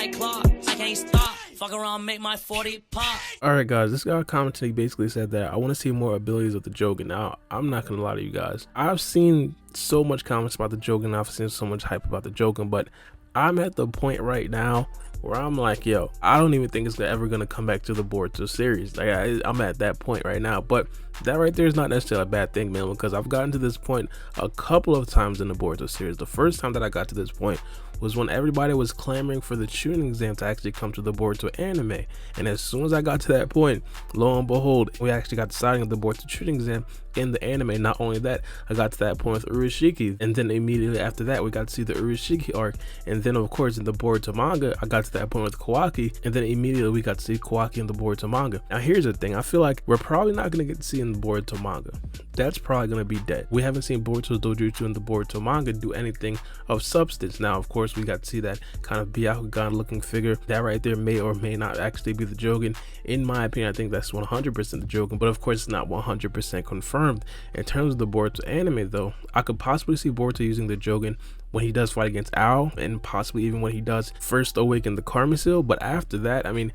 white claw. I can't stop. Fuck around, make my 40 pop. Alright guys, this guy commented, he basically said that I want to see more abilities of the Jougan. Now, I'm not gonna lie to you guys. I've seen so much comments about the Jougan, I've seen so much hype about the Jougan, but I'm at the point right now where I'm like, yo, I don't even think it's ever gonna come back to the Boruto series. Like I'm at that point right now, but that right there is not necessarily a bad thing, man, because I've gotten to this point a couple of times in the Boruto series. The first time that I got to this point was when everybody was clamoring for the tuning exam to actually come to the Boruto anime, and as soon as I got to that point, lo and behold, we actually got the signing of the Boruto tuning exam in the anime. Not only that, I got to that point with Urashiki, and then immediately after that we got to see the Urashiki arc, and then of course in the Boruto manga I got to that point with Kawaki, and then immediately we got to see Kawaki in the Boruto manga. Now here's the thing, I feel like we're probably not going to get to see in the Boruto manga. That's probably going to be dead. We haven't seen Boruto's dojutsu in the Boruto manga do anything of substance. Now of course we got to see that kind of Byakugan looking figure. That right there may or may not actually be the Jougan. In my opinion, I think that's 100% the Jougan, but of course it's not 100% confirmed. In terms of the Boruto anime though, I could possibly see Boruto using the Jougan when he does fight against Ao, and possibly even when he does first awaken the Karma Seal. But after that, I mean,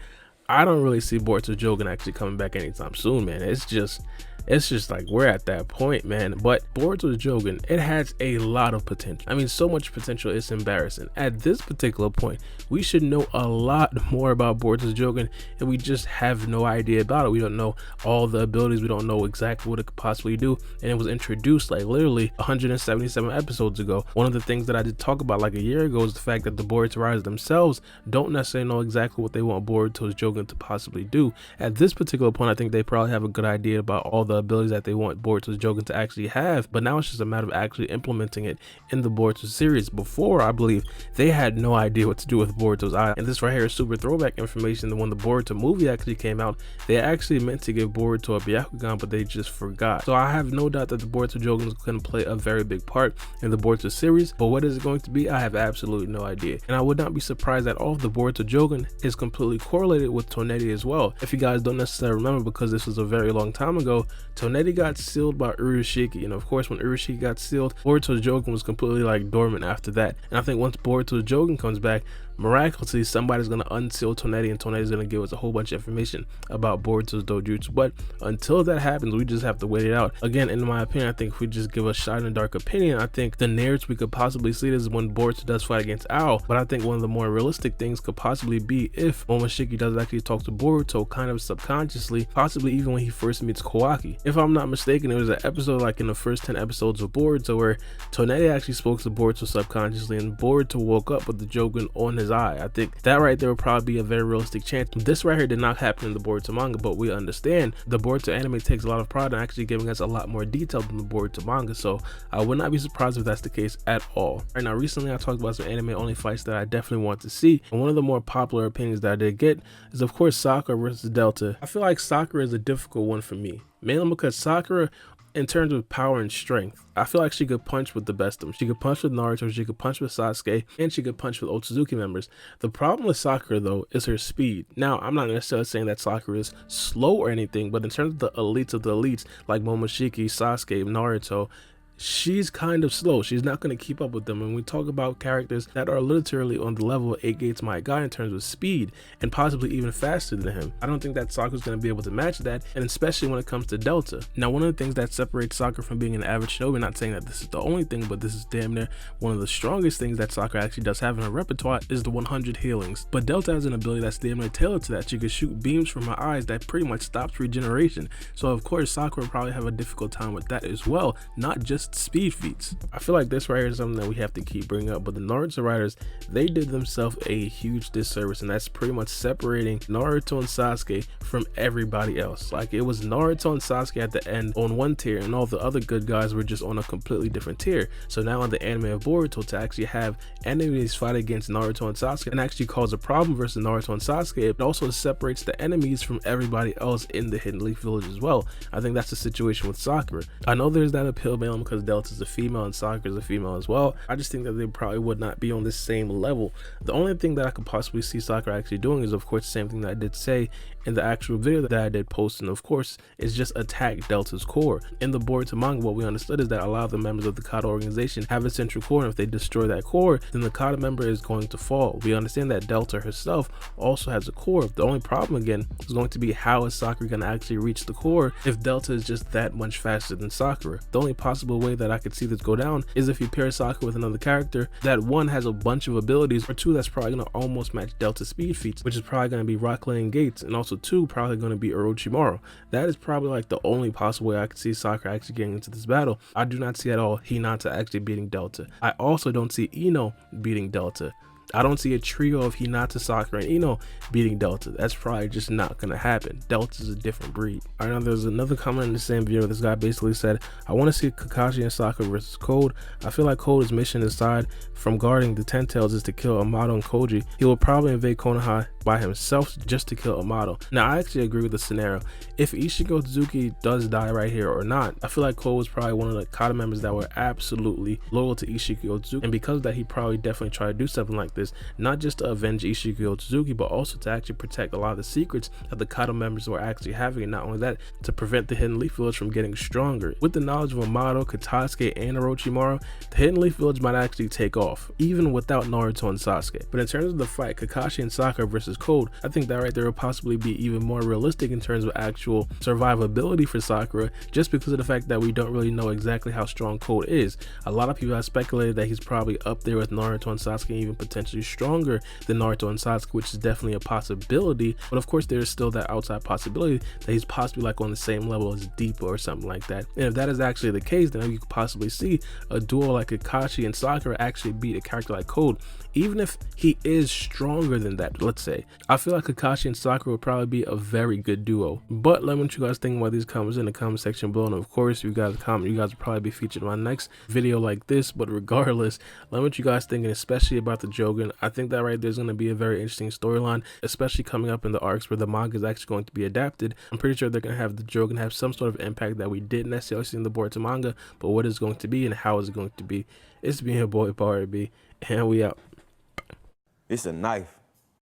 I don't really see Boruto Jougan actually coming back anytime soon, man. It's just like we're at that point, man. But Boruto Jougan, it has a lot of potential. I mean, so much potential, it's embarrassing. At this particular point, we should know a lot more about Boruto Jougan, and we just have no idea about it. We don't know all the abilities, we don't know exactly what it could possibly do, and it was introduced like literally 177 episodes ago. One of the things that I did talk about like a year ago is the fact that the Boruto writers themselves don't necessarily know exactly what they want Boruto Jougan to possibly do. At this particular point, I think they probably have a good idea about all the abilities that they want Boruto Jougan to actually have, but now it's just a matter of actually implementing it in the Boruto series. Before, I believe they had no idea what to do with Boruto's eye, and this right here is super throwback information that when the Boruto movie actually came out, they actually meant to give Boruto a Byakugan, but they just forgot. So I have no doubt that the Boruto Jougan is going to play a very big part in the Boruto series, but what is it going to be, I have absolutely no idea. And I would not be surprised at all if the Boruto Jougan is completely correlated with Toneri as well. If you guys don't necessarily remember, because this was a very long time ago, Toneri got sealed by Urashiki, and of course when Urashiki got sealed, Boruto Jougan was completely like dormant after that. And I think once Boruto Jougan comes back, miraculously somebody's going to unseal Toneri, and Toneri's going to give us a whole bunch of information about Boruto's dojutsu. But until that happens, we just have to wait it out. Again, in my opinion, I think if we just give a shot in the dark opinion, I think the narrative we could possibly see this is when Boruto does fight against Ao. But I think one of the more realistic things could possibly be if Momoshiki does actually talk to Boruto kind of subconsciously, possibly even when he first meets Kawaki. If I'm not mistaken, there was an episode like in the first 10 episodes of Boruto where Toneri actually spoke to Boruto subconsciously, and Boruto woke up with the Jougan on his eye. I think that right there would probably be a very realistic chance. This right here did not happen in the Boruto manga, but we understand the Boruto anime takes a lot of pride in actually giving us a lot more detail than the Boruto manga, so I would not be surprised if that's the case at all. Right now, recently I talked about some anime only fights that I definitely want to see, and one of the more popular opinions that I did get is of course Sakura versus Delta. I feel like Sakura is a difficult one for me, mainly because Sakura, in terms of power and strength, I feel like she could punch with the best of them. She could punch with Naruto, she could punch with Sasuke, and she could punch with Otsutsuki members. The problem with Sakura though is her speed. Now, I'm not necessarily saying that Sakura is slow or anything, but in terms of the elites of the elites, like Momoshiki, Sasuke, Naruto, she's kind of slow. She's not going to keep up with them. And we talk about characters that are literally on the level of 8 Gates My God in terms of speed, and possibly even faster than him. I don't think that Sakura's going to be able to match that, and especially when it comes to Delta. Now, one of the things that separates Sakura from being an average shinobi, not saying that this is the only thing, but this is damn near one of the strongest things that Sakura actually does have in her repertoire, is the 100 healings. But Delta has an ability that's damn near tailored to that. She can shoot beams from her eyes that pretty much stops regeneration. So of course Sakura will probably have a difficult time with that as well, not just speed feats. I feel like this right here is something that we have to keep bringing up, but the Naruto writers, they did themselves a huge disservice, and that's pretty much separating Naruto and Sasuke from everybody else. Like, it was Naruto and Sasuke at the end on one tier, and all the other good guys were just on a completely different tier. So now in the anime of Boruto, to actually have enemies fight against Naruto and Sasuke and actually cause a problem versus Naruto and Sasuke, it also separates the enemies from everybody else in the Hidden Leaf Village as well. I think that's the situation with Sakura. I know there's that appeal, man, because because Delta's a female and Sakura's a female as well. I just think that they probably would not be on the same level. The only thing that I could possibly see Sakura actually doing is, of course, the same thing that I did say in the actual video that I did post, and of course, is just attack Delta's core. In the Boruto manga, what we understood is that a lot of the members of the Kata organization have a central core, and if they destroy that core, then the Kata member is going to fall. We understand that Delta herself also has a core. The only problem again is going to be how is Sakura going to actually reach the core if Delta is just that much faster than Sakura. The only possible way that I could see this go down is if you pair Sakura with another character that one has a bunch of abilities, or two that's probably going to almost match Delta's speed feats, which is probably going to be Rock Lane Gates, and also two probably going to be Orochimaru. That is probably like the only possible way I could see Sakura actually getting into this battle. I do not see at all Hinata actually beating Delta. I also don't see Ino beating Delta. I don't see a trio of Hinata, Sakura, and Ino beating Delta. That's probably just not gonna happen. Delta's a different breed. Alright, now there's another comment in the same video. This guy basically said, I want to see Kakashi and Sakura versus Code. I feel like Code's mission aside from guarding the Ten Tails is to kill Amato and Koji. He will probably invade Konoha by himself just to kill Amato. Now I actually agree with the scenario. If Ichigo Tsuzuki does die right here or not, I feel like Code was probably one of the Kata members that were absolutely loyal to Ichigo Tsuzuki, and because of that, he probably definitely tried to do something like this, not just to avenge Ichigo Tsuzuki, but also to actually protect a lot of the secrets that the Kata members were actually having, and not only that, to prevent the Hidden Leaf Village from getting stronger. With the knowledge of Amato, Katasuke, and Orochimaru, the Hidden Leaf Village might actually take off, even without Naruto and Sasuke. But in terms of the fight, Kakashi and Sakura versus Code, I think that right there will possibly be even more realistic in terms of actual survivability for Sakura, just because of the fact that we don't really know exactly how strong Code is. A lot of people have speculated that he's probably up there with Naruto and Sasuke, even potentially stronger than Naruto and Sasuke, which is definitely a possibility. But of course, there's still that outside possibility that he's possibly like on the same level as Deepa or something like that. And if that is actually the case, then you could possibly see a duo like Kakashi and Sakura actually beat a character like Code, even if he is stronger than that. Let's say I feel like Kakashi and Sakura would probably be a very good duo. But let me know what you guys think about these comments in the comment section below, and of course, if you guys comment, you guys will probably be featured in my next video like this. But regardless, let me know what you guys think, and especially about the Jougan. I think that right there's going to be a very interesting storyline, especially coming up in the arcs where the manga is actually going to be adapted. I'm pretty sure they're going to have the Jougan have some sort of impact that we didn't necessarily see in the Boruto manga, but what is going to be and how is it going to be. It's been your boy Baara, and we out. It's a knife.